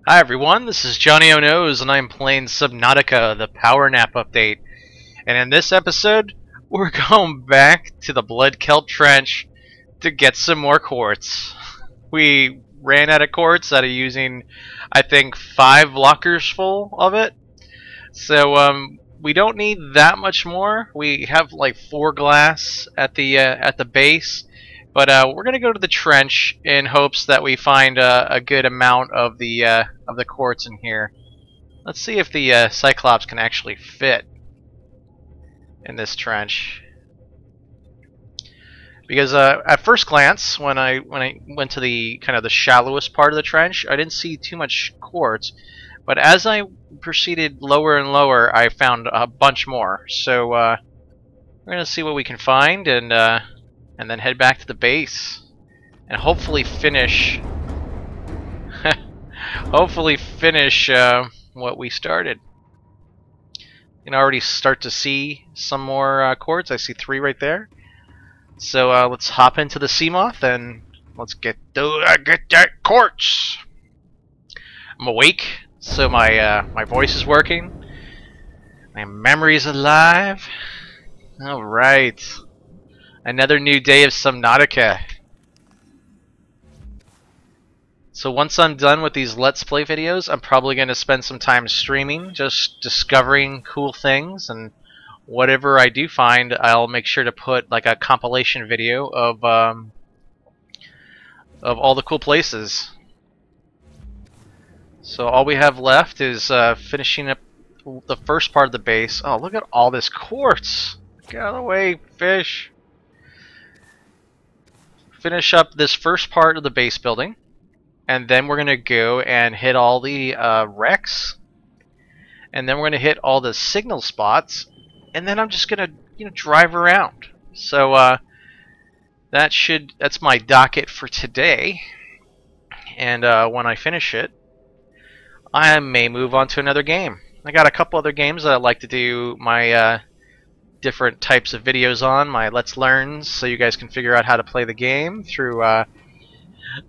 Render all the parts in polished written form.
Hi everyone, this is Johnnyonoes and I'm playing Subnautica, the Power Nap update. And in this episode, we're going back to the Blood Kelp Trench to get some more quartz. We ran out of quartz out of using, I think, 5 lockers full of it. So we don't need that much more. We have like 4 glass at the base. But we're gonna go to the trench in hopes that we find a good amount of the quartz in here. Let's see if the Cyclops can actually fit in this trench. Because at first glance, when I went to the kind of the shallowest part of the trench, I didn't see too much quartz. But as I proceeded lower and lower, I found a bunch more. So we're gonna see what we can find and then head back to the base and hopefully finish what we started. You can already start to see some more quartz. I see 3 right there. So let's hop into the sea moth and let's get that quartz. I'm awake, so my voice is working. My memory's alive. All right. Another new day of Subnautica. So once I'm done with these Let's Play videos, I'm probably going to spend some time streaming, just discovering cool things, and whatever I do find, I'll make sure to put like a compilation video of all the cool places. So all we have left is finishing up the first part of the base. Oh, look at all this quartz! Get out of the way, fish! Finish up this first part of the base building, and then we're gonna go and hit all the wrecks, and then we're gonna hit all the signal spots, and then I'm just gonna drive around. So that's my docket for today, and when I finish it, I may move on to another game. I got a couple other games that I'd like to do my different types of videos on, my Let's Learns, so you guys can figure out how to play the game through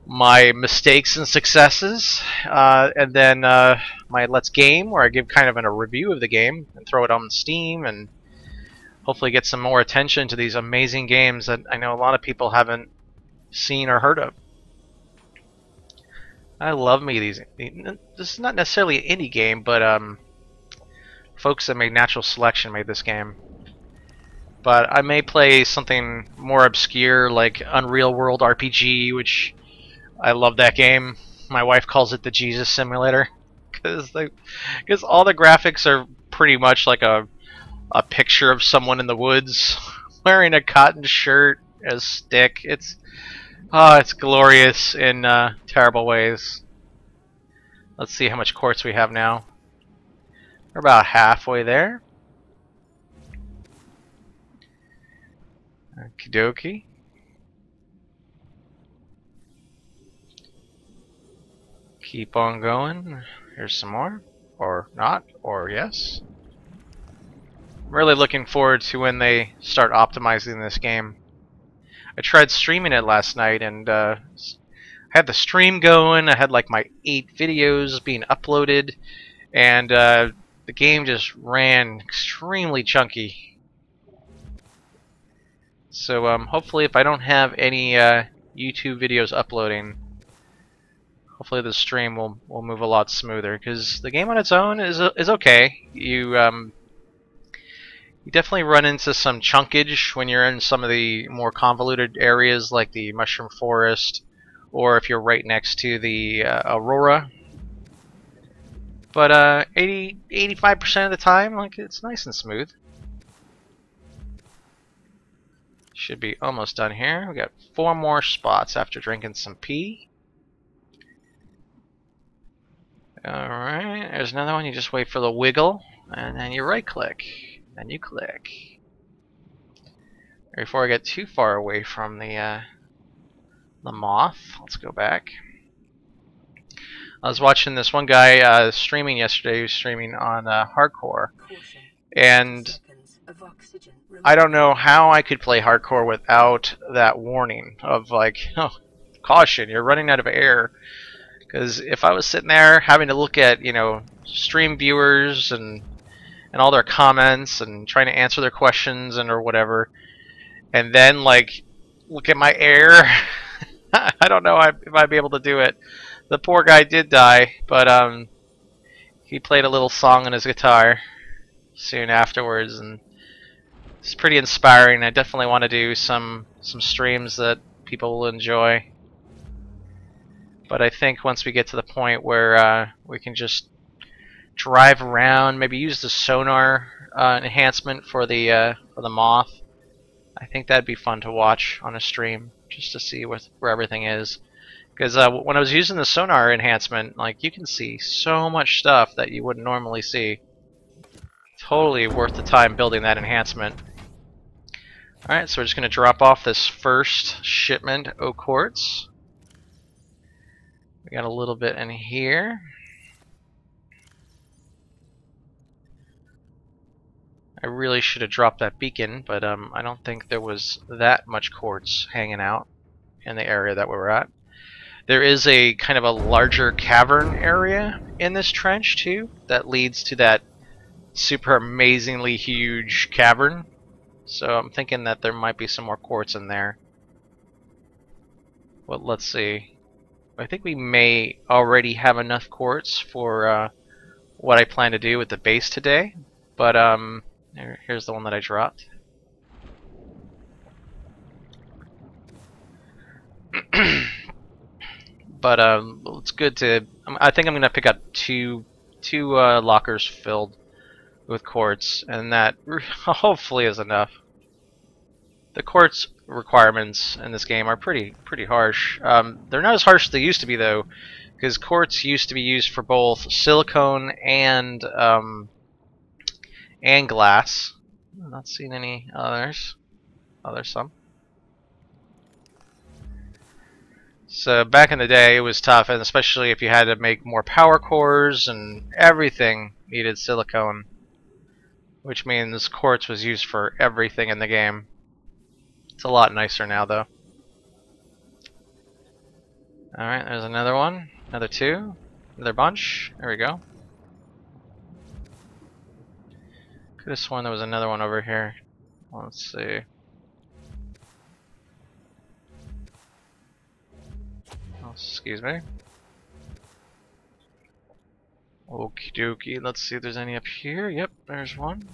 my mistakes and successes, and then my Let's Game, where I give kind of a review of the game and throw it on Steam and hopefully get some more attention to these amazing games that I know a lot of people haven't seen or heard of. I love these. This is not necessarily an indie game, but folks that made Natural Selection made this game. But I may play something more obscure like Unreal World RPG, which I love that game. My wife calls it the Jesus Simulator because all the graphics are pretty much like a picture of someone in the woods wearing a cotton shirt, a stick. It's glorious in terrible ways. Let's see how much quartz we have now. We're about halfway there. Okie dokie. Keep on going. Here's some more. Or not. Or yes. I'm really looking forward to when they start optimizing this game. I tried streaming it last night and I had the stream going. I had like my 8 videos being uploaded, and the game just ran extremely chunky. So hopefully, if I don't have any YouTube videos uploading, hopefully the stream will move a lot smoother. Because the game on its own is okay. You definitely run into some chunkage when you're in some of the more convoluted areas, like the Mushroom Forest, or if you're right next to the Aurora. But 85% of the time, like, it's nice and smooth. Should be almost done here. We got 4 more spots after drinking some pee. Alright, there's another one. You just wait for the wiggle, and then you right click. Then you click. Before I get too far away from the moth, let's go back. I was watching this one guy streaming yesterday. He was streaming on hardcore, and I don't know how I could play hardcore without that warning of like, oh, caution, you're running out of air. Because if I was sitting there having to look at, stream viewers and all their comments and trying to answer their questions and or whatever, and then like look at my air, I don't know if I'd be able to do it. The poor guy did die, but he played a little song on his guitar soon afterwards, and it's pretty inspiring. I definitely want to do some streams that people will enjoy. But I think once we get to the point where we can just drive around, maybe use the sonar enhancement for the moth, I think that'd be fun to watch on a stream, just to see where everything is. Because when I was using the sonar enhancement, like, you can see so much stuff that you wouldn't normally see. Totally worth the time building that enhancement. Alright, so we're just going to drop off this first shipment of quartz. We got a little bit in here. I really should have dropped that beacon, but I don't think there was that much quartz hanging out in the area that we were at. There is a kind of a larger cavern area in this trench too that leads to that super amazingly huge cavern. So I'm thinking that there might be some more quartz in there. Well, let's see. I think we may already have enough quartz for what I plan to do with the base today, but here's the one that I dropped. But it's good to. I think I'm gonna pick up two lockers filled with quartz, and that hopefully is enough. The quartz requirements in this game are pretty harsh. They're not as harsh as they used to be though, because quartz used to be used for both silicone and glass. I'm not seeing any others. Oh, there's some. So back in the day, it was tough, and especially if you had to make more power cores and everything needed silicone, which means quartz was used for everything in the game. It's a lot nicer now, though. Alright, there's another one. Another two. Another bunch. There we go. Could have sworn there was another one over here. Let's see. Oh, excuse me. Okie dokie. Let's see if there's any up here. Yep, there's one.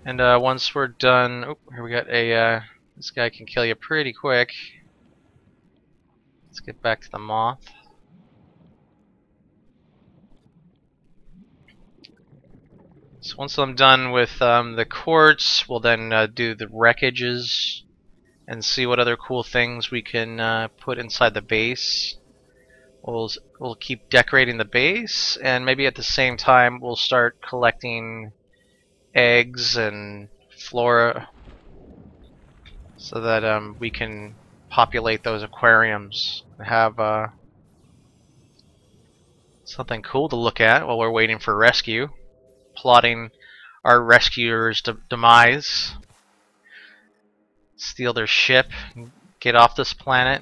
And once we're done, oh, here we got a. This guy can kill you pretty quick. Let's get back to the moth. So once I'm done with the quartz, we'll then do the wreckages and see what other cool things we can put inside the base. We'll keep decorating the base, and maybe at the same time we'll start collecting eggs and flora so that we can populate those aquariums and have something cool to look at while we're waiting for rescue, plotting our rescuer's demise, steal their ship, and get off this planet.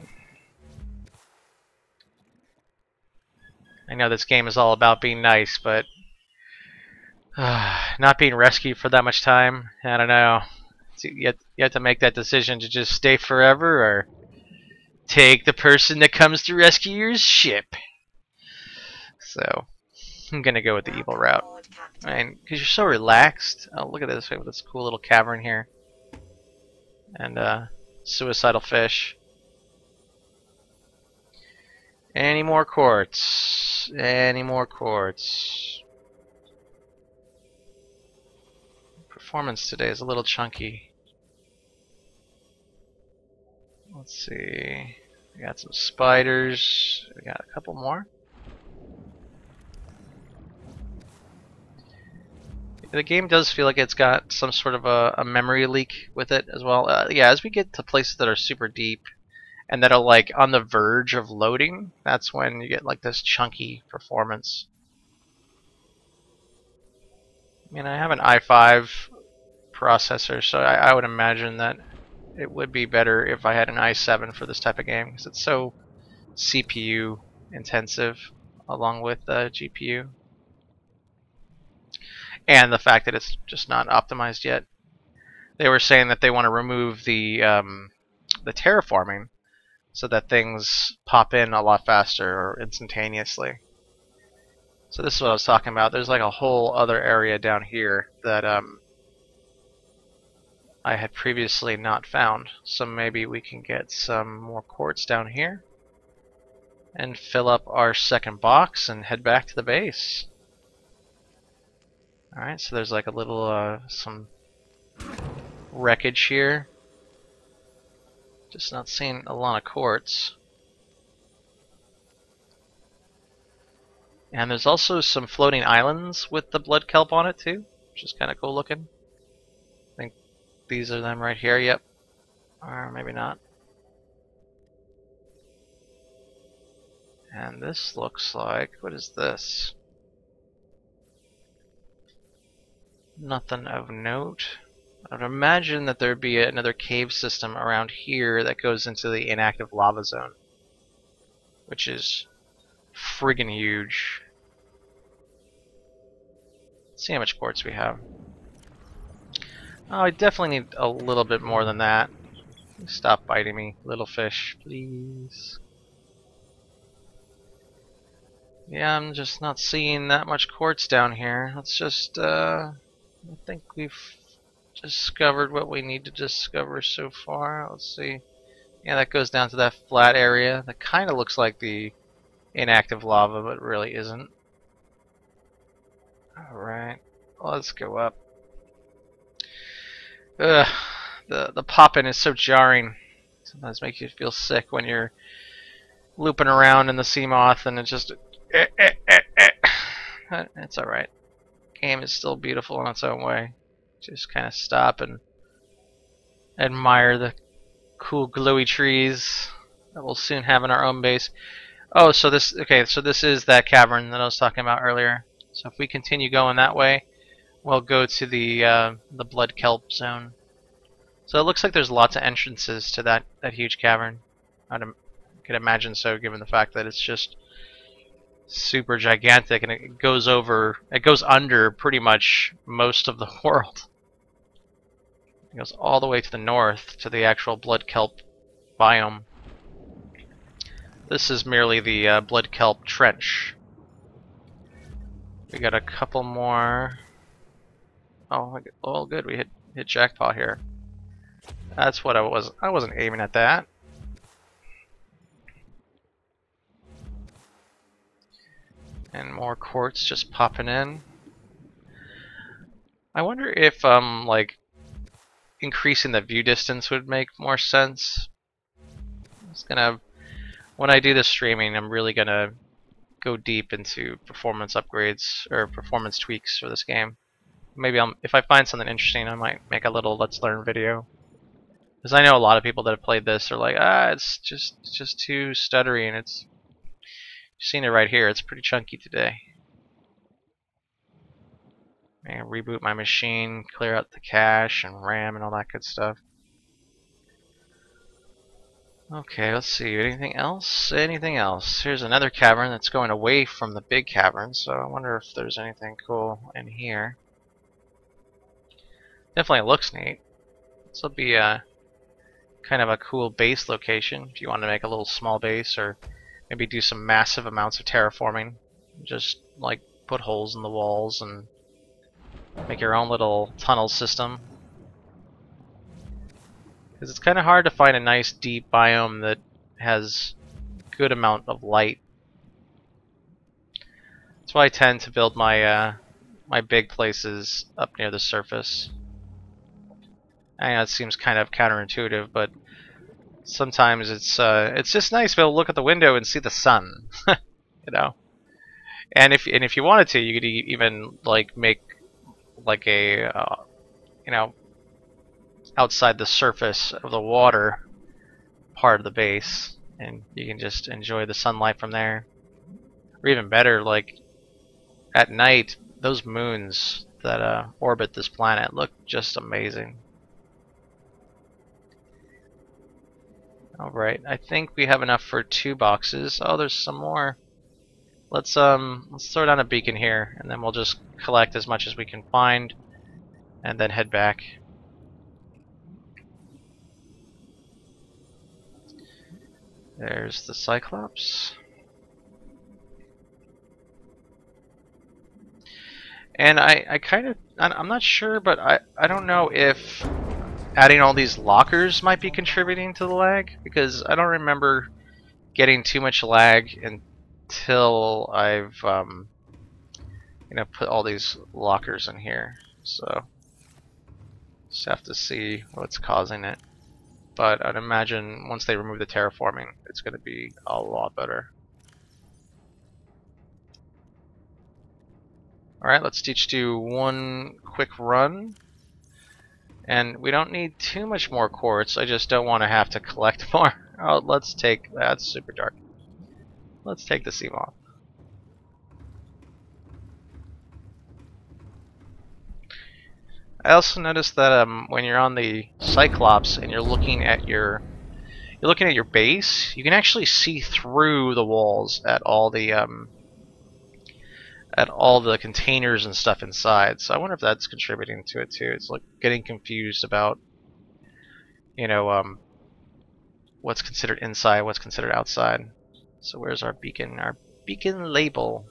I know this game is all about being nice, but not being rescued for that much time, I don't know. You have to make that decision to just stay forever or take the person that comes to rescue your ship. So I'm gonna go with the evil route. And because you're so relaxed. Oh, look at this. We have this cool little cavern here. And suicidal fish. Any more quartz? Any more quartz? Performance today is a little chunky. Let's see. We got some spiders. We got a couple more. The game does feel like it's got some sort of a memory leak with it as well. Yeah, as we get to places that are super deep and that are like on the verge of loading, that's when you get like this chunky performance. I mean, I have an i5 processor, so I would imagine that it would be better if I had an i7 for this type of game, because it's so CPU intensive along with the GPU. And the fact that it's just not optimized yet. They were saying that they want to remove the terraforming so that things pop in a lot faster or instantaneously. So this is what I was talking about. There's like a whole other area down here that I had previously not found. So maybe we can get some more quartz down here and fill up our second box and head back to the base. Alright, so there's like a little some wreckage here. Just not seeing a lot of quartz. And there's also some floating islands with the blood kelp on it too, which is kind of cool looking. I think these are them right here, yep. Or maybe not. And this looks like, what is this? Nothing of note. I'd imagine that there'd be another cave system around here that goes into the inactive lava zone, which is friggin' huge. Let's see how much quartz we have. Oh, I definitely need a little bit more than that. Stop biting me, little fish, please. Yeah, I'm just not seeing that much quartz down here. Let's just, I think we've discovered what we need to discover so far. Let's see. Yeah, that goes down to that flat area. That kind of looks like the inactive lava, but really isn't. Alright, let's go up. Ugh, the pop-in is so jarring. Sometimes makes you feel sick when you're looping around in the sea moth and it's just It's alright. Game is still beautiful in its own way. Just kind of stop and admire the cool glowy trees that we'll soon have in our own base. Oh, so this is that cavern that I was talking about earlier. So if we continue going that way, we'll go to the blood kelp zone. So it looks like there's lots of entrances to that huge cavern. I could imagine so, given the fact that it's just super gigantic and it goes under pretty much most of the world. It goes all the way to the north to the actual blood kelp biome. This is merely the blood kelp trench. We got a couple more. Oh, good. We hit jackpot here. That's what I wasn't aiming at that. And more quartz just popping in. I wonder if like increasing the view distance would make more sense. When I do the streaming, I'm really gonna go deep into performance upgrades or performance tweaks for this game. Maybe if I find something interesting, I might make a little Let's Learn video. Because I know a lot of people that have played this are like, it's just too stuttery, and you've seen it right here. It's pretty chunky today. I'm gonna reboot my machine, clear out the cache and RAM and all that good stuff. Okay, let's see. Anything else? Anything else? Here's another cavern that's going away from the big cavern, so I wonder if there's anything cool in here. Definitely looks neat. This will be a kind of a cool base location if you want to make a little small base, or maybe do some massive amounts of terraforming. Just like put holes in the walls and make your own little tunnel system. Because it's kind of hard to find a nice deep biome that has good amount of light. That's why I tend to build my my big places up near the surface. I know it seems kind of counterintuitive, but sometimes it's just nice to be able to look at the window and see the sun, you know. And if you wanted to, you could even like make like a you know, outside the surface of the water part of the base, and you can just enjoy the sunlight from there. Or even better, like at night, those moons orbit this planet look just amazing. Alright, I think we have enough for 2 boxes. Oh, there's some more. Let's throw down a beacon here, and then we'll just collect as much as we can find, and then head back. There's the Cyclops. And I'm not sure, but I don't know if adding all these lockers might be contributing to the lag, because I don't remember getting too much lag until I've put all these lockers in here. So just have to see what's causing it. But I'd imagine once they remove the terraforming, it's going to be a lot better. Alright, let's each do one quick run. And we don't need too much more quartz, I just don't want to have to collect more. Oh, let's take, that's super dark. Let's take the sea moth. I also noticed that when you're on the Cyclops and you're looking at your base, you can actually see through the walls at all the containers and stuff inside. So I wonder if that's contributing to it too. It's like getting confused about, what's considered inside, what's considered outside. So where's our beacon? Our beacon label.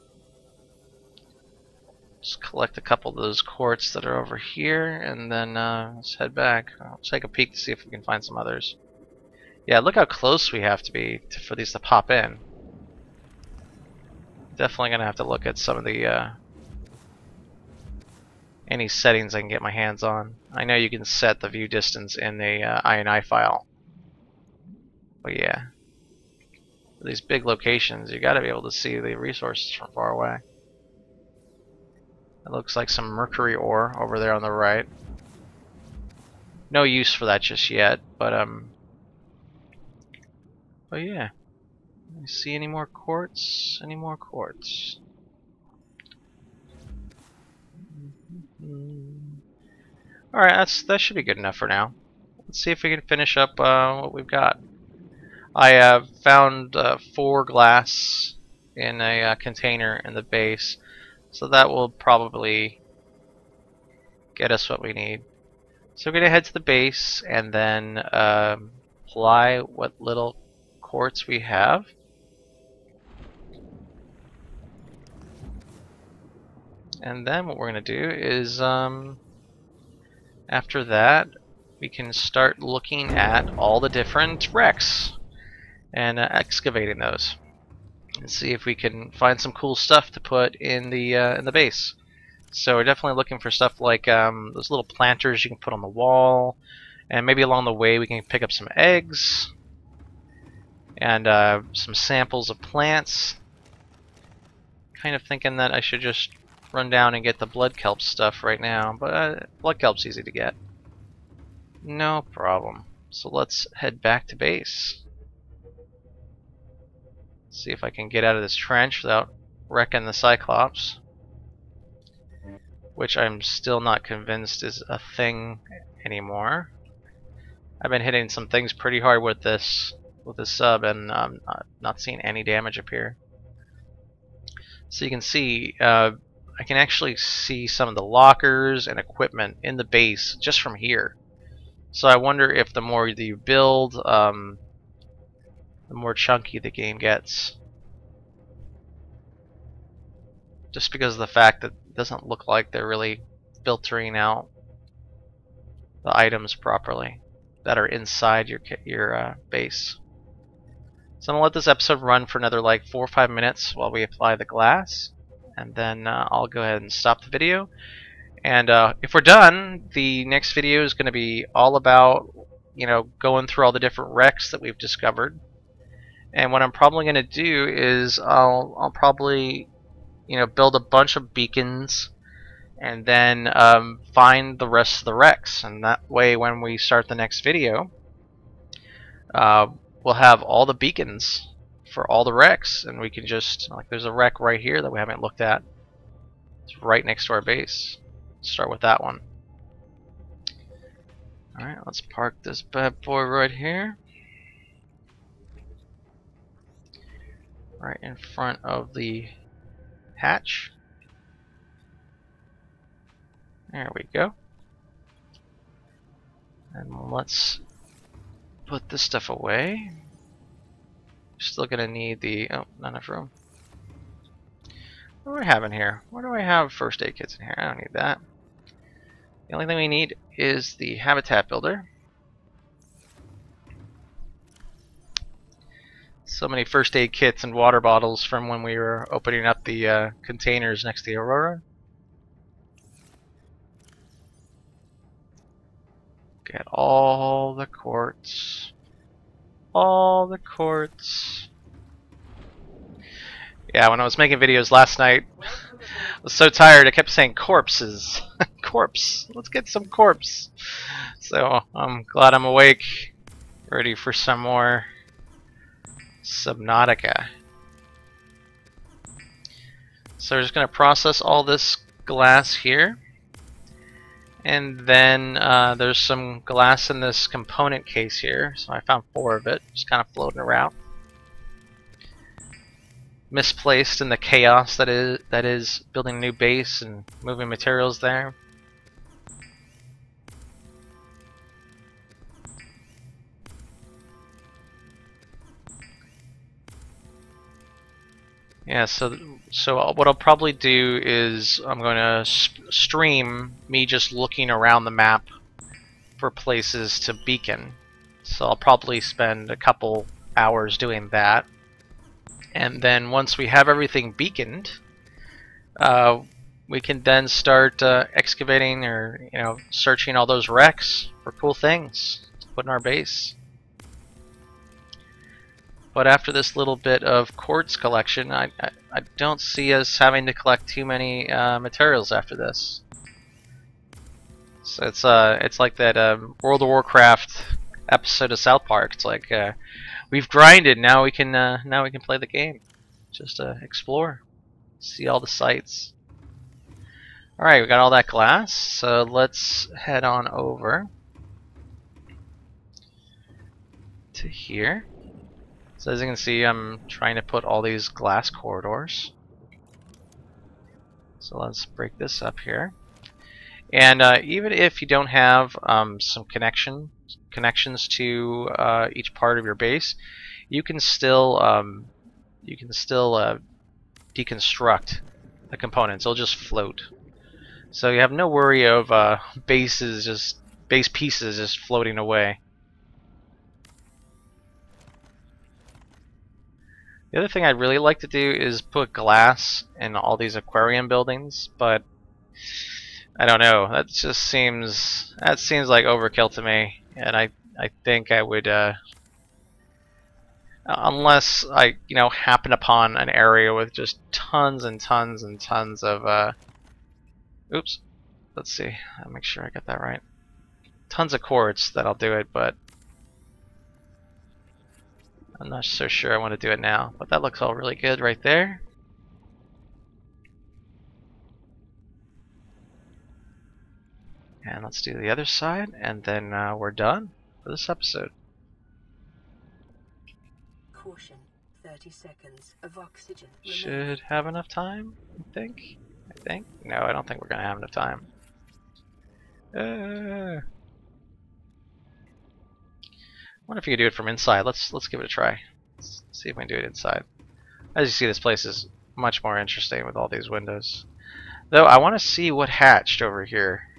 Just collect a couple of those quartz that are over here, and then let's head back. I'll take a peek to see if we can find some others. Yeah, look how close we have to be for these to pop in. Definitely gonna have to look at some of the any settings I can get my hands on. I know you can set the view distance in the INI file, but yeah, for these big locations, you got to be able to see the resources from far away. It looks like some mercury ore over there on the right. No use for that just yet, but yeah. You see any more quartz? Any more quartz? Alright, that should be good enough for now. Let's see if we can finish up what we've got. I found 4 glass in a container in the base, so that will probably get us what we need. So we're going to head to the base and then apply what little quartz we have. And then what we're going to do is, after that, we can start looking at all the different wrecks and excavating those, and see if we can find some cool stuff to put in the base. So we're definitely looking for stuff like those little planters you can put on the wall, and maybe along the way we can pick up some eggs and some samples of plants. Kind of thinking that I should just run down and get the blood kelp stuff right now, but blood kelp's easy to get. No problem. So let's head back to base. See if I can get out of this trench without wrecking the Cyclops, which I'm still not convinced is a thing anymore. I've been hitting some things pretty hard with this sub, and I'm not seeing any damage appear. So you can see, I can actually see some of the lockers and equipment in the base just from here. So I wonder if the more that you build, the more chunky the game gets. Just because of the fact that it doesn't look like they're really filtering out the items properly that are inside your base. So I'm going to let this episode run for another like 4 or 5 minutes while we apply the glass, and then I'll go ahead and stop the video. And if we're done, the next video is going to be all about, going through all the different wrecks that we've discovered. And what I'm probably going to do is I'll probably build a bunch of beacons and then find the rest of the wrecks, and that way when we start the next video, we'll have all the beacons for all the wrecks, and we can just, like, there's a wreck right here that we haven't looked at. It's right next to our base. start with that one. Alright, let's park this bad boy right here. Right in front of the hatch. There we go. And let's put this stuff away. Still gonna need the... oh, not enough room. What do I have in here? Where do I have first aid kits in here? I don't need that. The only thing we need is the habitat builder. So many first aid kits and water bottles from when we were opening up the containers next to the Aurora. Get all the quartz. All the quartz. Yeah, when I was making videos last night, I was so tired I kept saying corpses. Corpse. Let's get some corpse. So I'm glad I'm awake. Ready for some more Subnautica. So we're just going to process all this glass here. And then there's some glass in this component case here. So I found 4 of it, just kind of floating around. Misplaced in the chaos that is building a new base and moving materials there. Yeah, so what I'll probably do is I'm going to stream me just looking around the map for places to beacon. So I'll probably spend a couple hours doing that. And then once we have everything beaconed, we can then start excavating or searching all those wrecks for cool things to put in our base. But after this little bit of quartz collection, I don't see us having to collect too many materials after this. So it's like that World of Warcraft episode of South Park. It's like we've grinded, now we can play the game. Just explore, see all the sights. All right, we got all that glass. So let's head on over to here. So as you can see, I'm trying to put all these glass corridors. So let's break this up here. And even if you don't have some connections to each part of your base, you can still deconstruct the components. They'll just float. So you have no worry of base pieces just floating away. The other thing I'd really like to do is put glass in all these aquarium buildings, but I don't know. That seems like overkill to me, and I think I would unless I happen upon an area with just tons and tons and tons of oops. Let's see. I'll make sure I get that right. Tons of quartz, that'll do it, but I'm not so sure I want to do it now, but that looks all really good right there. And let's do the other side, and then we're done for this episode. Caution, 30 seconds of oxygen. Should have enough time, I think. No, I don't think we're going to have enough time. I wonder if you could do it from inside. Let's give it a try. Let's see if we can do it inside. As you see, this place is much more interesting with all these windows. Though I want to see what hatched over here.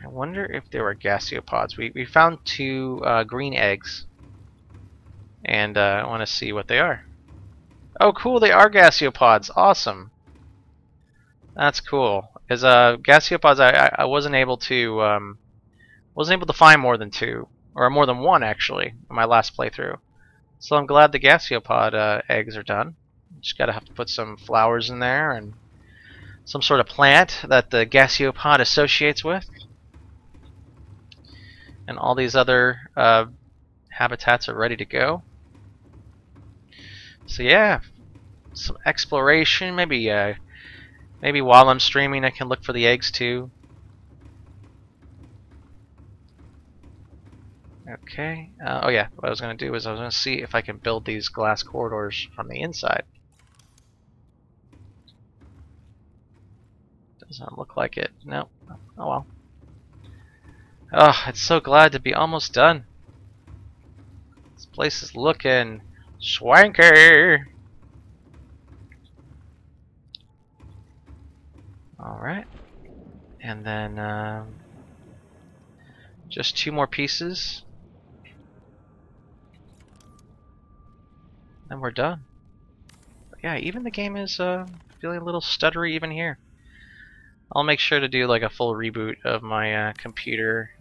I wonder if there were gaseopods. We found 2 green eggs, and I want to see what they are. Oh, cool! They are gaseopods. Awesome. That's cool. Because gaseopods, I wasn't able to find more than 2. Or more than 1 actually in my last playthrough. So I'm glad the gaseopod eggs are done. Just gotta have to put some flowers in there and some sort of plant that the gaseopod associates with. And all these other habitats are ready to go. So yeah, some exploration. Maybe while I'm streaming I can look for the eggs too. Okay. Oh yeah, what I was going to do is I was going to see if I can build these glass corridors from the inside. Doesn't look like it. No. Oh well. Oh, it's so glad to be almost done. This place is looking swanky. Alright. And then just 2 more pieces. Then we're done. But yeah, even the game is feeling a little stuttery even here. I'll make sure to do like a full reboot of my computer.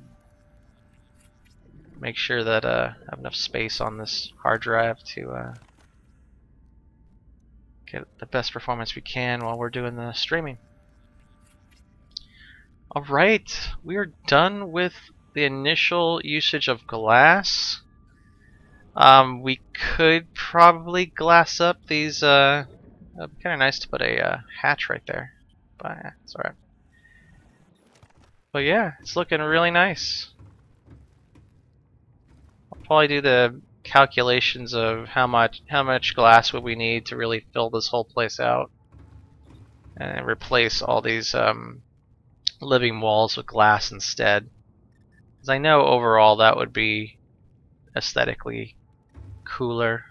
Make sure that I have enough space on this hard drive to get the best performance we can while we're doing the streaming. Alright, we are done with the initial usage of glass. We could probably glass up these. It'd be kind of nice to put a hatch right there, but it's alright. But yeah, it's looking really nice. I'll probably do the calculations of how much glass would we need to really fill this whole place out, and replace all these living walls with glass instead. Because I know overall that would be aesthetically cooler.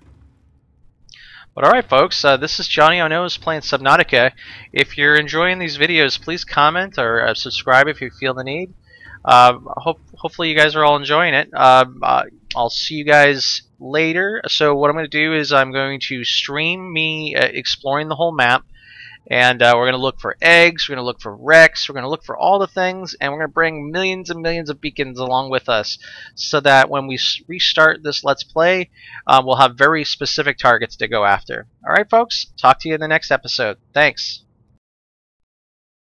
But alright folks, this is Johnnyonoes playing Subnautica. If you're enjoying these videos, please comment or subscribe if you feel the need. Hopefully you guys are all enjoying it. I'll see you guys later. So what I'm going to do is I'm going to stream me exploring the whole map. And we're going to look for eggs, we're going to look for wrecks, we're going to look for all the things, and we're going to bring millions and millions of beacons along with us so that when we restart this Let's Play, we'll have very specific targets to go after. Alright folks, talk to you in the next episode. Thanks.